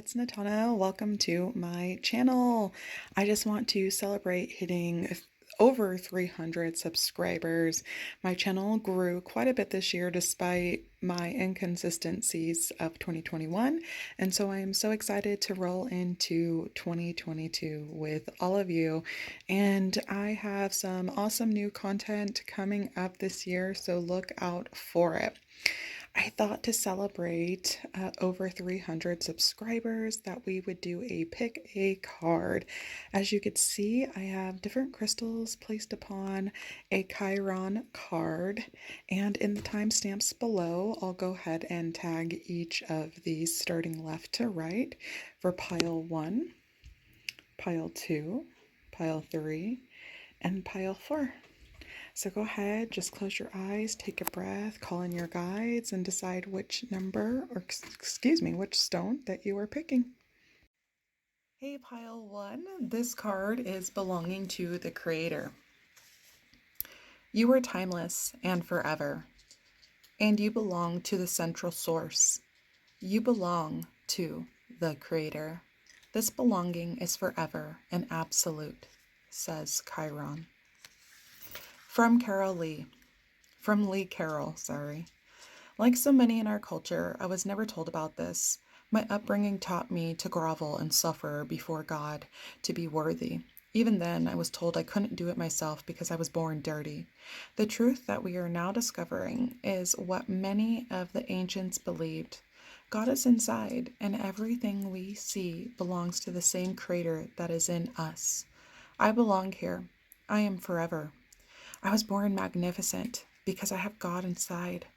it's Natana. Welcome to my channel. I just want to celebrate hitting over 300 subscribers. My channel grew quite a bit this year despite my inconsistencies of 2021, and so I am so excited to roll into 2022 with all of you. And I have some awesome new content coming up this year, so look out for it. I thought to celebrate over 300 subscribers that we would do a pick a card. As you could see, I have different crystals placed upon a Chiron card, and in the timestamps below, I'll go ahead and tag each of these starting left to right for pile 1, pile 2, pile 3, and pile 4. So go ahead, just close your eyes, take a breath, call in your guides, and decide which number, or excuse me, which stone that you are picking. Hey, pile 1, this card is belonging to the Creator. You are timeless and forever, and you belong to the central source. You belong to the Creator. This belonging is forever and absolute, says Chiron. From Lee Carroll, sorry. Like so many in our culture, I was never told about this. My upbringing taught me to grovel and suffer before God to be worthy. Even then, I was told I couldn't do it myself because I was born dirty. The truth that we are now discovering is what many of the ancients believed. God is inside, and everything we see belongs to the same Creator that is in us. I belong here. I am forever. I was born magnificent because I have God inside.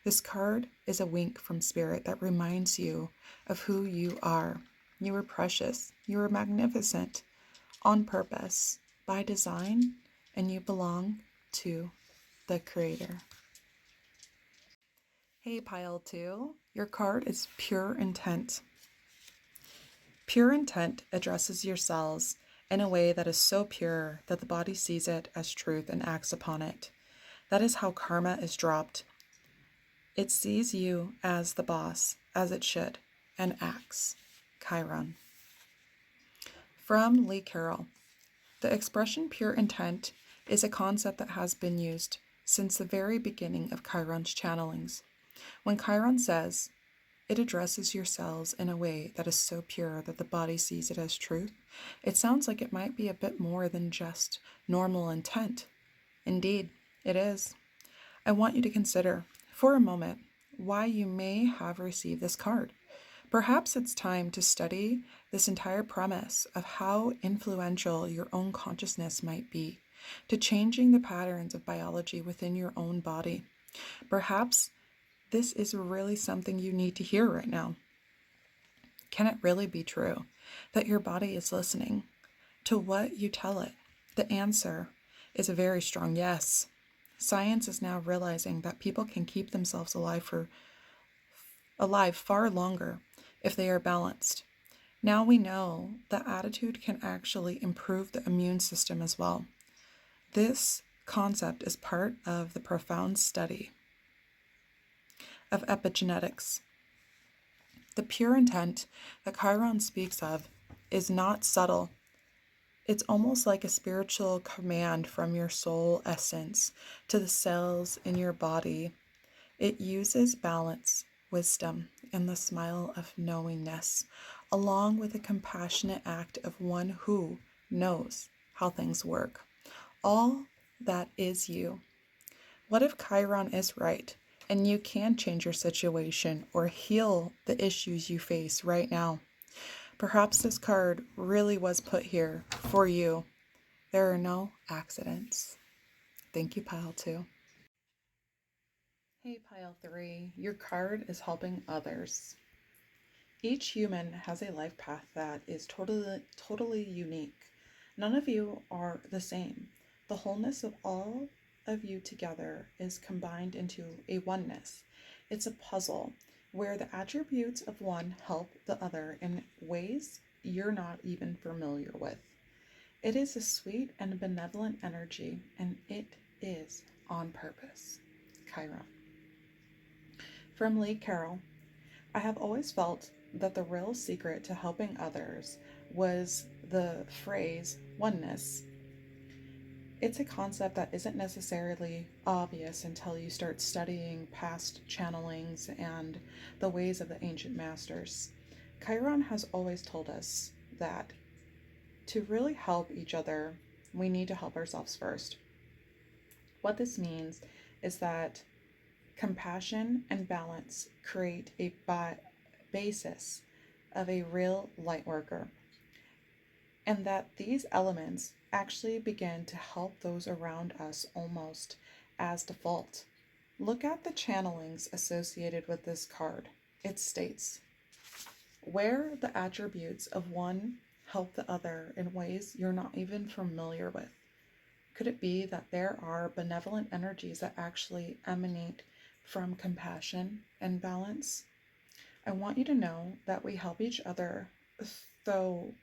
This card is a wink from Spirit that reminds you of who you are. You are precious. You are magnificent on purpose, by design, and you belong to the Creator. Hey, pile 2, your card is Pure Intent. Pure intent addresses your cells in a way that is so pure that the body sees it as truth and acts upon it. That is how karma is dropped. It sees you as the boss, as it should, and acts. Chiron. From Lee Carroll. The expression pure intent is a concept that has been used since the very beginning of Chiron's channelings. When Chiron says, it addresses your cells in a way that is so pure that the body sees it as truth, it sounds like it might be a bit more than just normal intent. Indeed, it is. I want you to consider, for a moment, why you may have received this card. Perhaps it's time to study this entire premise of how influential your own consciousness might be to changing the patterns of biology within your own body. Perhaps this is really something you need to hear right now. Can it really be true that your body is listening to what you tell it? The answer is a very strong yes. Science is now realizing that people can keep themselves alive far longer if they are balanced. Now we know that attitude can actually improve the immune system as well. This concept is part of the profound study of epigenetics. The pure intent that Chiron speaks of is not subtle. It's almost like a spiritual command from your soul essence to the cells in your body. It uses balance, wisdom, and the smile of knowingness, along with a compassionate act of one who knows how things work. All that is you. What if Chiron is right, and you can change your situation or heal the issues you face right now? Perhaps this card really was put here for you. There are no accidents. Thank you, pile 2. Hey, pile 3, your card is helping others. Each human has a life path that is totally unique. None of you are the same. The wholeness of all of you together is combined into a oneness. It's a puzzle where the attributes of one help the other in ways you're not even familiar with. It is a sweet and benevolent energy, and it is on purpose. Chiron. From Lee Carroll. I have always felt that the real secret to helping others was the phrase oneness. It's a concept that isn't necessarily obvious until you start studying past channelings and the ways of the ancient masters. Chiron has always told us that to really help each other, we need to help ourselves first. What this means is that compassion and balance create a basis of a real light worker, and that these elements actually begin to help those around us almost as default. Look at the channelings associated with this card. It states, where the attributes of one help the other in ways you're not even familiar with. Could it be that there are benevolent energies that actually emanate from compassion and balance? I want you to know that we help each other, though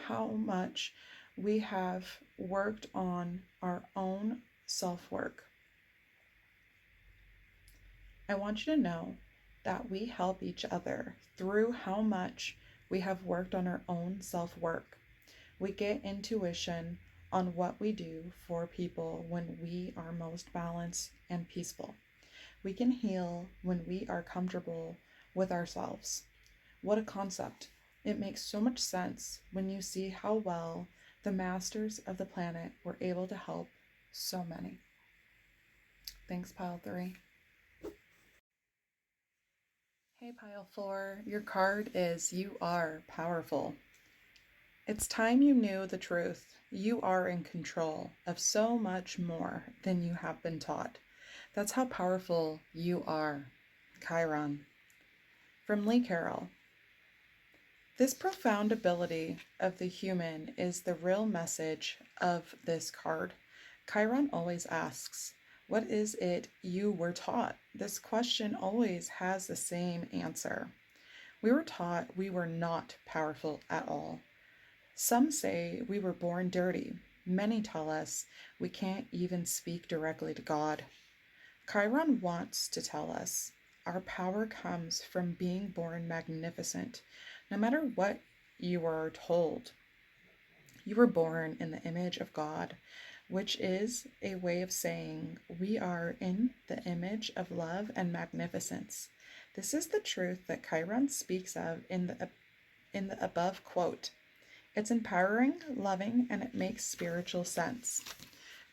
how much we have worked on our own self-work. I want you to know that we help each other through how much we have worked on our own self-work. We get intuition on what we do for people when we are most balanced and peaceful. We can heal when we are comfortable with ourselves. What a concept. It makes so much sense when you see how well the masters of the planet were able to help so many. Thanks, Pile 3. Hey, Pile 4. Your card is You Are Powerful. It's time you knew the truth. You are in control of so much more than you have been taught. That's how powerful you are. Chiron. From Lee Carroll. This profound ability of the human is the real message of this card. Chiron always asks, what is it you were taught? This question always has the same answer. We were taught we were not powerful at all. Some say we were born dirty. Many tell us we can't even speak directly to God. Chiron wants to tell us our power comes from being born magnificent. No matter what you were told, you were born in the image of God, which is a way of saying we are in the image of love and magnificence. This is the truth that Chiron speaks of in the above quote. It's empowering, loving, and it makes spiritual sense.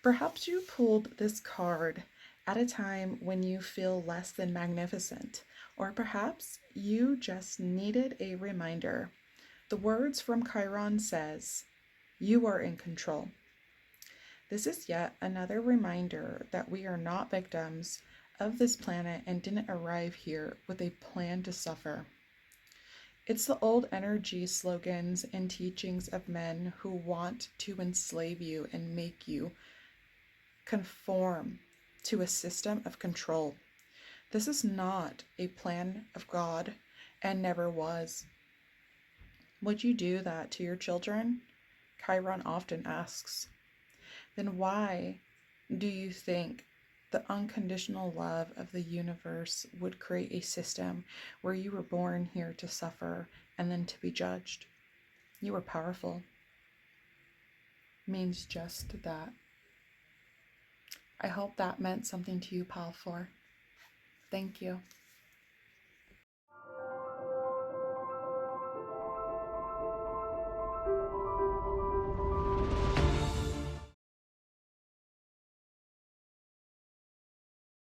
Perhaps you pulled this card at a time when you feel less than magnificent, or perhaps you just needed a reminder. The words from Chiron says, you are in control. This is yet another reminder that we are not victims of this planet and didn't arrive here with a plan to suffer. It's the old energy slogans and teachings of men who want to enslave you and make you conform to a system of control. This is not a plan of God and never was. Would you do that to your children? Chiron often asks. Then why do you think the unconditional love of the universe would create a system where you were born here to suffer and then to be judged? You were powerful. Means just that. I hope that meant something to you, Pal 4. Thank you.